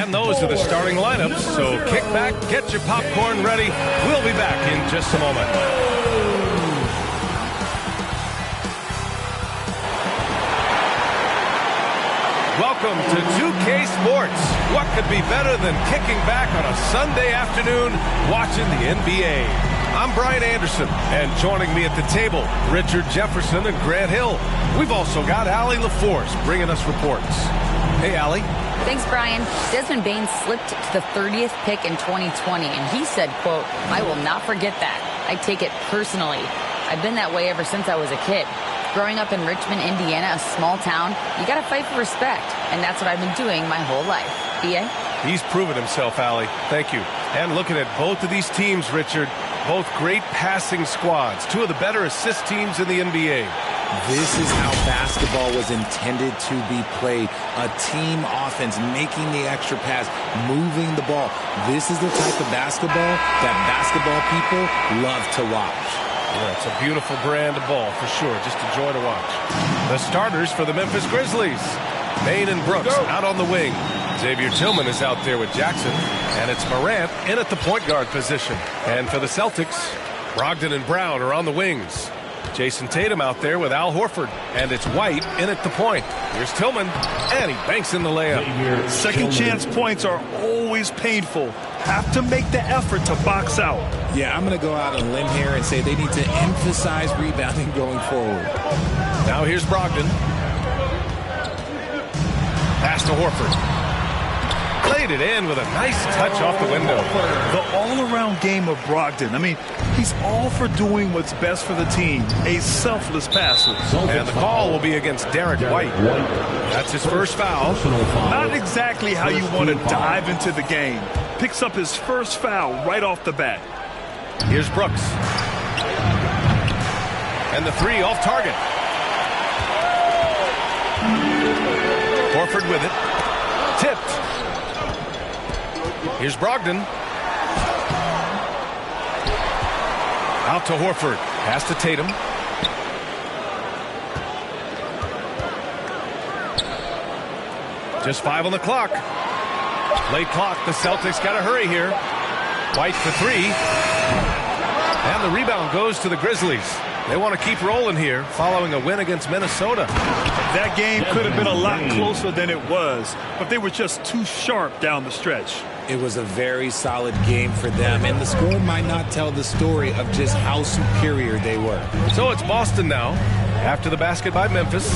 And those are the starting lineups, so kick back, get your popcorn ready. We'll be back in just a moment. Welcome to 2K Sports. What could be better than kicking back on a Sunday afternoon watching the NBA? I'm Brian Anderson, and joining me at the table, Richard Jefferson and Grant Hill. We've also got Allie LaForce bringing us reports. Hey, Allie. Thanks, Brian. Desmond Bain slipped to the 30th pick in 2020, and he said, quote, "I will not forget that. I take it personally. I've been that way ever since I was a kid. Growing up in Richmond, Indiana, a small town, you got to fight for respect, and that's what I've been doing my whole life." B.A.? He's proven himself, Allie. Thank you. And looking at both of these teams, Richard, both great passing squads, two of the better assist teams in the NBA. This is how basketball was intended to be played. A team offense, making the extra pass, moving the ball. This is the type of basketball that basketball people love to watch. Yeah, it's a beautiful brand of ball for sure. Just a joy to watch. The starters for the Memphis Grizzlies. Bain and Brooks out on the wing. Xavier Tillman is out there with Jackson. And it's Morant in at the point guard position. And for the Celtics, Brogdon and Brown are on the wings. Jason Tatum out there with Al Horford. And it's White in at the point. Here's Tillman. And he banks in the layup. Second chance points are always painful. Have to make the effort to box out. Yeah, I'm going to go out on a limb here and say they need to emphasize rebounding going forward. Now here's Brogdon. Pass to Horford. Played it in with a nice touch off the window. The all-around game of Brogdon. I mean, he's all for doing what's best for the team. A selfless passer. And the call will be against Derek White. That's his first foul. Not exactly how you want to dive into the game. Picks up his first foul right off the bat. Here's Brooks. And the three off target. Horford with it. Tipped. Here's Brogdon. Out to Horford. Pass to Tatum. Just 5 on the clock. Late clock. The Celtics got to hurry here. White for 3. And the rebound goes to the Grizzlies. They want to keep rolling here following a win against Minnesota. That game could have been a lot closer than it was, but they were just too sharp down the stretch. It was a very solid game for them, and the score might not tell the story of just how superior they were. So it's Boston now, after the basket by Memphis.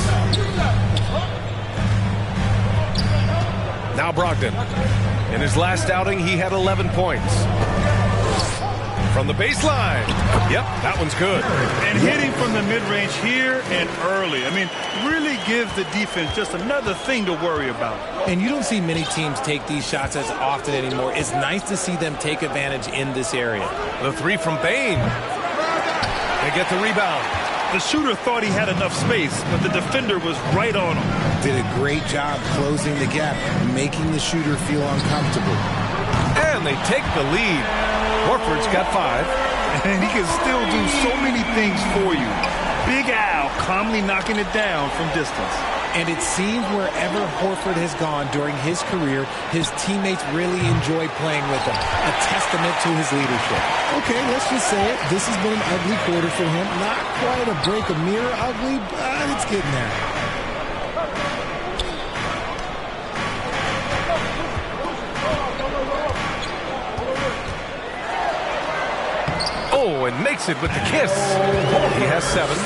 Now Brogdon. In his last outing, he had 11 points. From the baseline. Yep, that one's good. And hitting from the mid-range here and early. I mean, really gives the defense just another thing to worry about. And you don't see many teams take these shots as often anymore. It's nice to see them take advantage in this area. The three from Bain. They get the rebound. The shooter thought he had enough space, but the defender was right on him. Did a great job closing the gap, making the shooter feel uncomfortable. And they take the lead. Horford's got 5. And he can still do so many things for you. Big Al calmly knocking it down from distance. And it seems wherever Horford has gone during his career, his teammates really enjoy playing with him. A testament to his leadership. Okay, let's just say it. This has been an ugly quarter for him. Not quite a break a mirror ugly, but it's getting there. Oh, and makes it with the kiss. He has 7.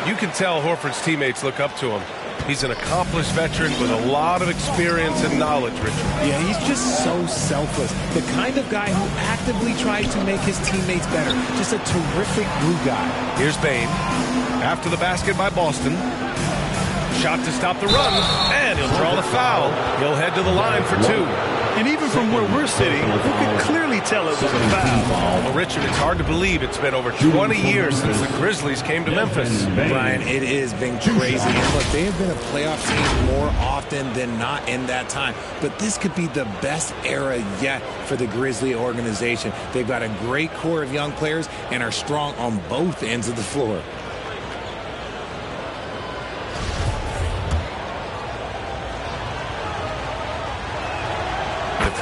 You can tell Horford's teammates look up to him. He's an accomplished veteran with a lot of experience and knowledge, Richard. Yeah, he's just so selfless. The kind of guy who actively tries to make his teammates better. Just a terrific glue guy. Here's Bain. After the basket by Boston. Shot to stop the run. And he'll draw the foul. He'll head to the line for 2. And even from where we're sitting, you can clearly tell it was a foul. Well, Richard, it's hard to believe it's been over 20 years since the Grizzlies came to Memphis. Brian, it has been crazy. And look, they have been a playoff team more often than not in that time. But this could be the best era yet for the Grizzly organization. They've got a great core of young players and are strong on both ends of the floor.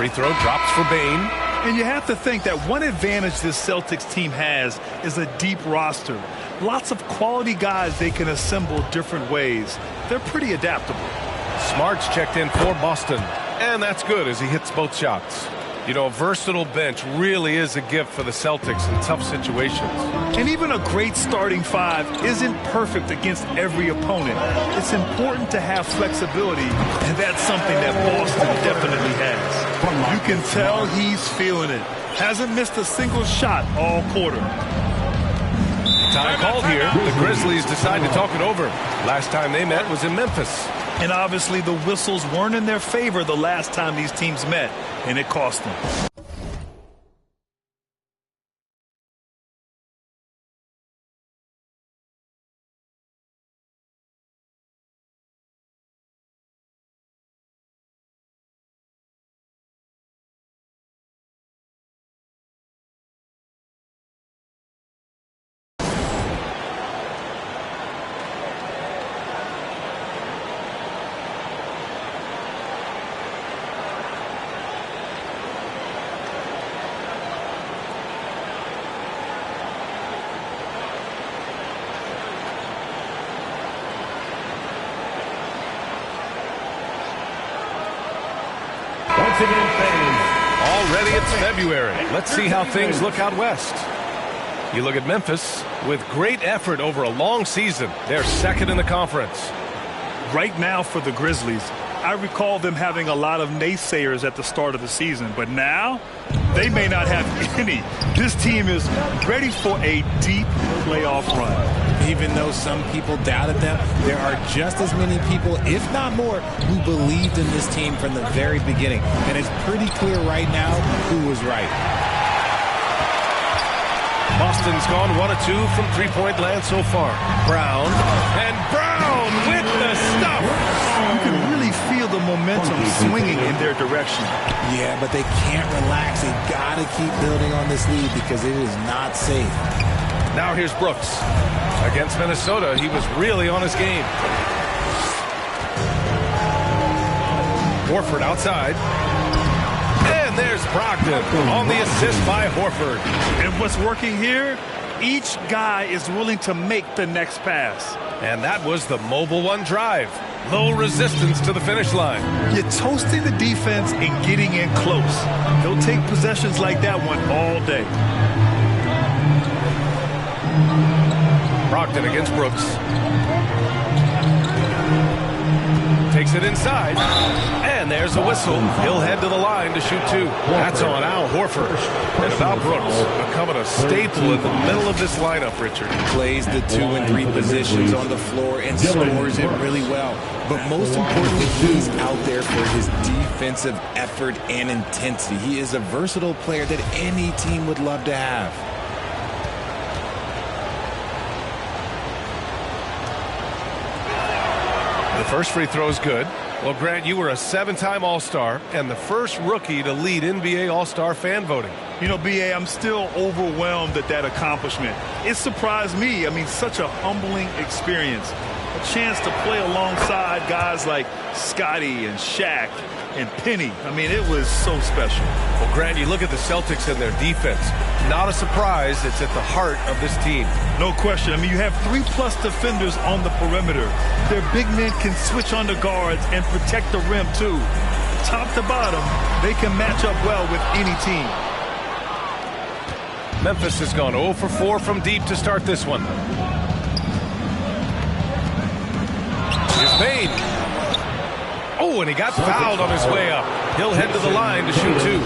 Free throw drops for Bain. And you have to think that one advantage this Celtics team has is a deep roster. Lots of quality guys they can assemble different ways. They're pretty adaptable. Smart's checked in for Boston. And that's good as he hits both shots. You know, a versatile bench really is a gift for the Celtics in tough situations. And even a great starting five isn't perfect against every opponent. It's important to have flexibility, and that's something that Boston definitely has. You can tell he's feeling it. Hasn't missed a single shot all quarter. Time called here. The Grizzlies decide to talk it over. Last time they met was in Memphis. And obviously the whistles weren't in their favor the last time these teams met, and it cost them. Already it's February. Let's see how things look out west. You look at Memphis with great effort over a long season. They're second in the conference. Right now for the Grizzlies, I recall them having a lot of naysayers at the start of the season, but now they may not have any. This team is ready for a deep playoff run. Even though some people doubted them, there are just as many people, if not more, who believed in this team from the very beginning. And it's pretty clear right now who was right. Boston's gone 1 of 2 from three-point land so far. Brown with the stuff. You can really feel the momentum swinging in their direction. Yeah, but they can't relax. They got to keep building on this lead because it is not safe. Now here's Brooks. Against Minnesota, he was really on his game. Horford outside. And there's Brogdon on the assist by Horford. And what's working here? Each guy is willing to make the next pass. And that was the mobile one drive. Low resistance to the finish line. You're toasting the defense and getting in close. They'll take possessions like that one all day. Brogdon against Brooks. Takes it inside. And there's a whistle. He'll head to the line to shoot 2. That's on Al Horford. And about Brooks, becoming a staple in the middle of this lineup, Richard. Plays the 2 and 3 positions on the floor and scores it really well. But most importantly, he's out there for his defensive effort and intensity. He is a versatile player that any team would love to have. The first free throw is good. Well, Grant, you were a 7-time All-Star and the first rookie to lead NBA All-Star fan voting. You know, B.A., I'm still overwhelmed at that accomplishment. It surprised me. I mean, such a humbling experience. A chance to play alongside guys like Scotty and Shaq and Penny. I mean, it was so special. Well, Grant, you look at the Celtics and their defense. Not a surprise. It's at the heart of this team. No question. I mean, you have 3+ defenders on the perimeter. Their big men can switch on the guards and protect the rim, too. Top to bottom, they can match up well with any team. Memphis has gone 0 for 4 from deep to start this one. Here's Bain. Oh, and he got fouled on his way up. He'll head to the line to shoot 2.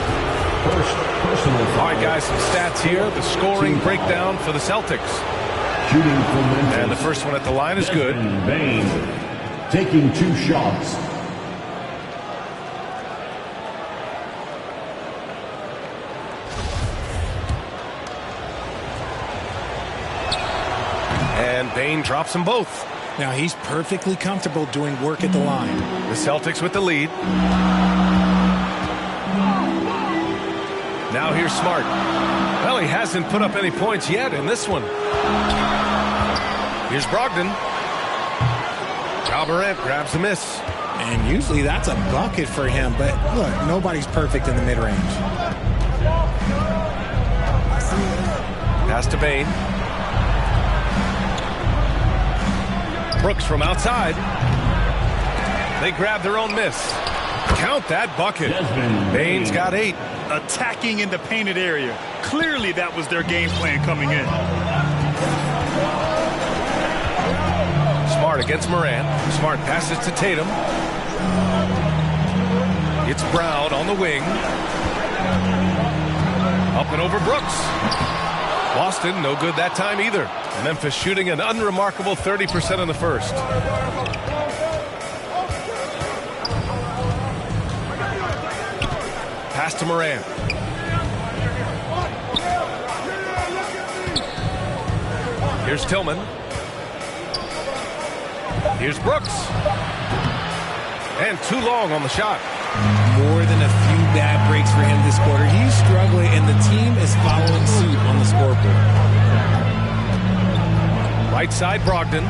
All right, guys, some stats here. The scoring breakdown for the Celtics. And the first one at the line is good. Bain taking 2 shots. And Bain drops them both. Now he's perfectly comfortable doing work at the line. The Celtics with the lead. Now here's Smart. Well, he hasn't put up any points yet in this one. Here's Brogdon. Ja Morant grabs the miss. And usually that's a bucket for him. But look, nobody's perfect in the mid-range. Pass to Bain. Brooks from outside. They grab their own miss. Count that bucket. Bain's got 8. Attacking in the painted area. Clearly that was their game plan coming in. Smart against Moran. Smart passes to Tatum. It's Brown on the wing. Up and over Brooks. Boston, no good that time either. Memphis shooting an unremarkable 30% in the first. Pass to Moran. Here's Tillman. Here's Brooks. And too long on the shot. More than a few bad breaks for him this quarter. He's struggling, and the team is following suit on the scoreboard. Right side, Brogdon.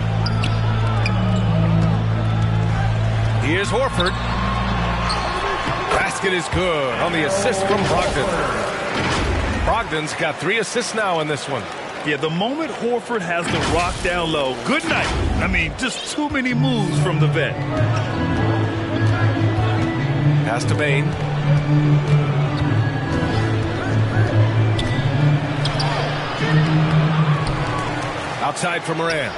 Here's Horford. Basket is good on the assist from Brogdon. Brogdon's got 3 assists now in this one. Yeah, the moment Horford has the rock down low, good night. I mean, just too many moves from the vet. Pass to Bain. Outside for Moran.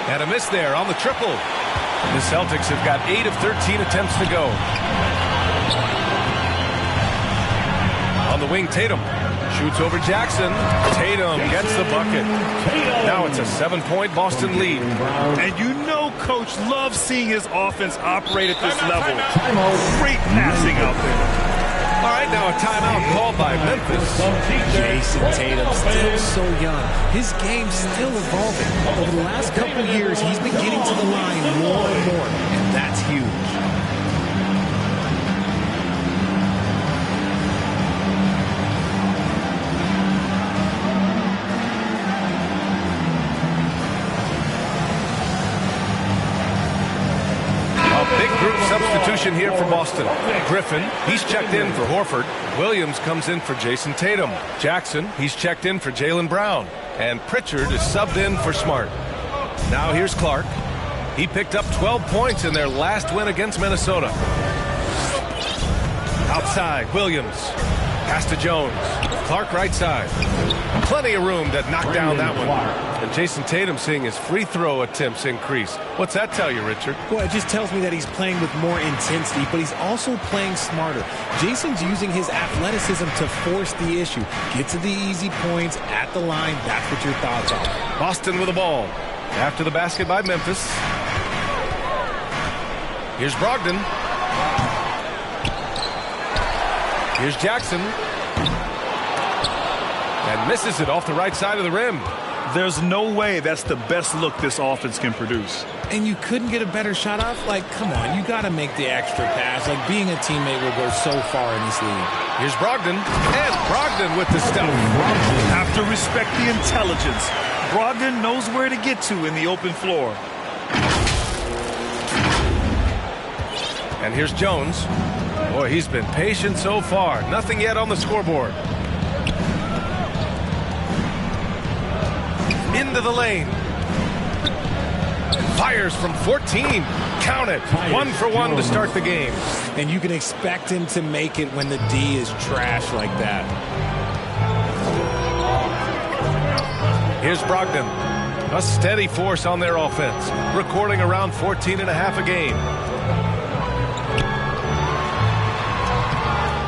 And a miss there on the triple. The Celtics have got 8 of 13 attempts to go. On the wing, Tatum. Shoots over Jackson. Tatum gets the bucket. Now it's a 7-point Boston lead. And you know Coach loves seeing his offense operate at this level. Great passing out there. All right, now a timeout called by Memphis. Jason Tatum, still so young. His game's still evolving. Over the last couple years, he's been getting to the line more and more, and that's huge. Substitution here for Boston. Griffin, he's checked in for Horford. Williams comes in for Jason Tatum. Jackson, he's checked in for Jaylen Brown. And Pritchard is subbed in for Smart. Now here's Clark. He picked up 12 points in their last win against Minnesota. Outside, Williams. Pass to Jones. Clark right side. Plenty of room to knock down that one. And Jason Tatum seeing his free throw attempts increase. What's that tell you, Richard? Well, it just tells me that he's playing with more intensity, but he's also playing smarter. Jason's using his athleticism to force the issue. Get to the easy points at the line. That's what your thoughts are. Boston with the ball. After the basket by Memphis. Here's Brogdon. Here's Jackson. And misses it off the right side of the rim. There's no way that's the best look this offense can produce. And you couldn't get a better shot off? Like, come on, you got to make the extra pass. Like, being a teammate will go so far in this league. Here's Brogdon. And Brogdon with the step. Have to respect the intelligence. Brogdon knows where to get to in the open floor. And here's Jones. Boy, he's been patient so far. Nothing yet on the scoreboard. Into the lane. Fires from 14. Count it. 1 for 1 to start the game. And you can expect him to make it when the D is trash like that. Here's Brogdon. A steady force on their offense. Recording around 14.5 a game.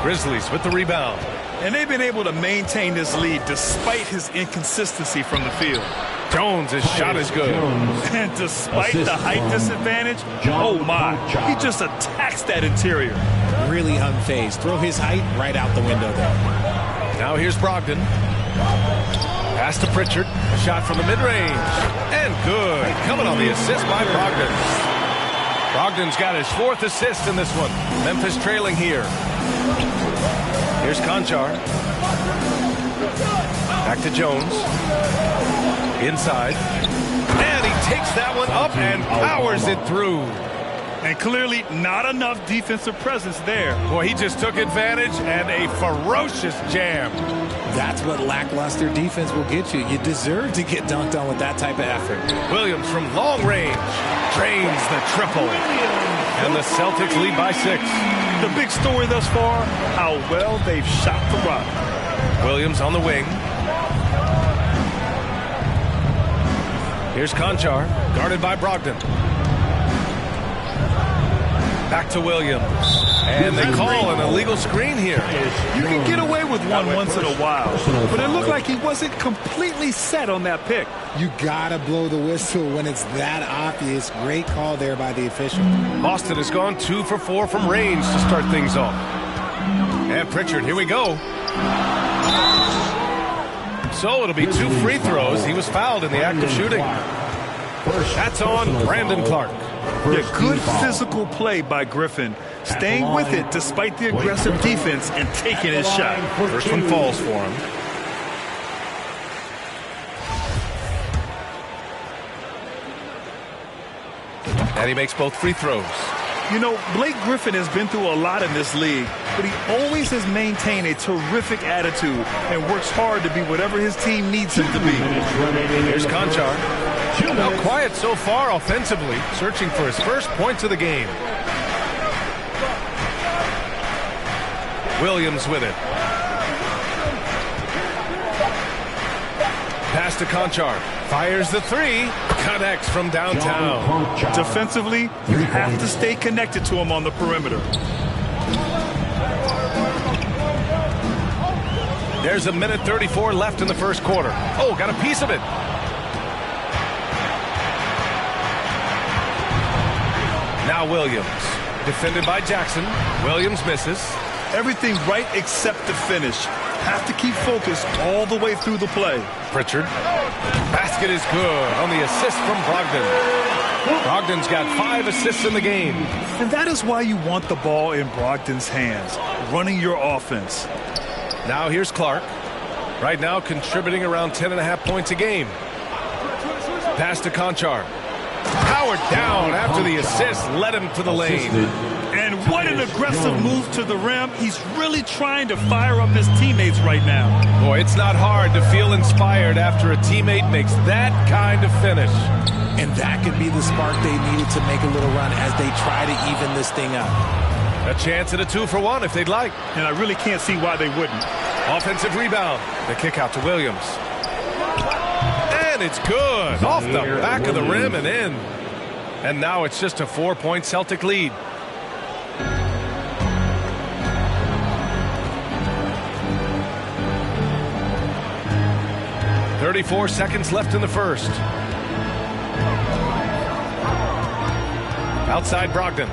Grizzlies with the rebound. And they've been able to maintain this lead despite his inconsistency from the field. Jones' his shot is good. And despite the height disadvantage, oh my, he just attacks that interior. Really unfazed. Throw his height right out the window there. Now here's Brogdon. Pass to Pritchard. A shot from the mid-range. And good. Coming on the assist by Brogdon. Brogdon's got his 4th assist in this one. Memphis trailing here. Here's Conchar. Back to Jones. Inside. And he takes that one up and powers it through. And clearly not enough defensive presence there. Boy, he just took advantage and a ferocious jam. That's what lackluster defense will get you. You deserve to get dunked on with that type of effort. Williams from long range drains the triple. And the Celtics lead by 6. The big story thus far, how well they've shot the rock. Williams on the wing. Here's Conchar, guarded by Brogdon. Back to Williams. And they call an illegal screen here. You can get away with one once in a while, but it looked like he wasn't completely set on that pick. You gotta blow the whistle when it's that obvious. Great call there by the official. Boston has gone 2 for 4 from range to start things off. And Pritchard, here we go. So it'll be 2 free throws. He was fouled in the act of shooting. That's on Brandon Clark. Yeah, good physical play by Griffin. Staying with it despite the aggressive defense and taking his shot. First one falls for him. And he makes both free throws. You know, Blake Griffin has been through a lot in this league, but he always has maintained a terrific attitude and works hard to be whatever his team needs him to be. Here's Conchar. Now quiet so far offensively, searching for his first points of the game. Williams with it. Pass to Conchar. Fires the 3. Connects from downtown. Defensively, you have to stay connected to him on the perimeter. There's 1:34 left in the first quarter. Oh, got a piece of it. Now Williams. Defended by Jackson. Williams misses. Everything right except the finish. Have to keep focused all the way through the play. Pritchard. Basket is good on the assist from Brogdon. Brogdon's got 5 assists in the game. And that is why you want the ball in Brogdon's hands, running your offense. Now here's Clark. Right now contributing around 10.5 points a game. Pass to Conchar. Powered down after the assist led him to the lane. And what an aggressive move to the rim. He's really trying to fire up his teammates right now. Boy, it's not hard to feel inspired after a teammate makes that kind of finish. And that could be the spark they needed to make a little run as they try to even this thing up. A chance at a 2 for 1 if they'd like. And I really can't see why they wouldn't. Offensive rebound. The kick out to Williams. And it's good. Off the back of the rim and in. And now it's just a 4-point Celtic lead. .34 seconds left in the first. Outside Brogdon.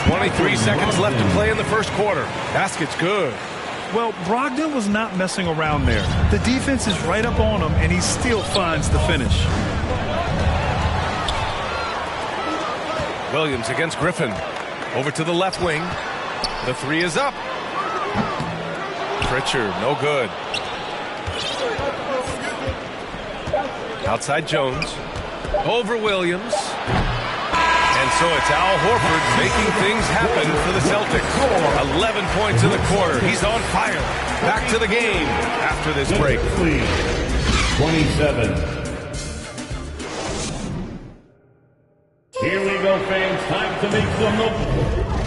23 seconds left to play in the first quarter. Basket's good. Well, Brogdon was not messing around there. The defense is right up on him, and he still finds the finish. Williams against Griffin. Over to the left wing. The 3 is up. Pritchard, no good. Outside Jones. Over Williams. And so it's Al Horford making things happen for the Celtics. 11 points in the quarter. He's on fire. Back to the game after this break. 27. Here we go, fans. Time to make some noise.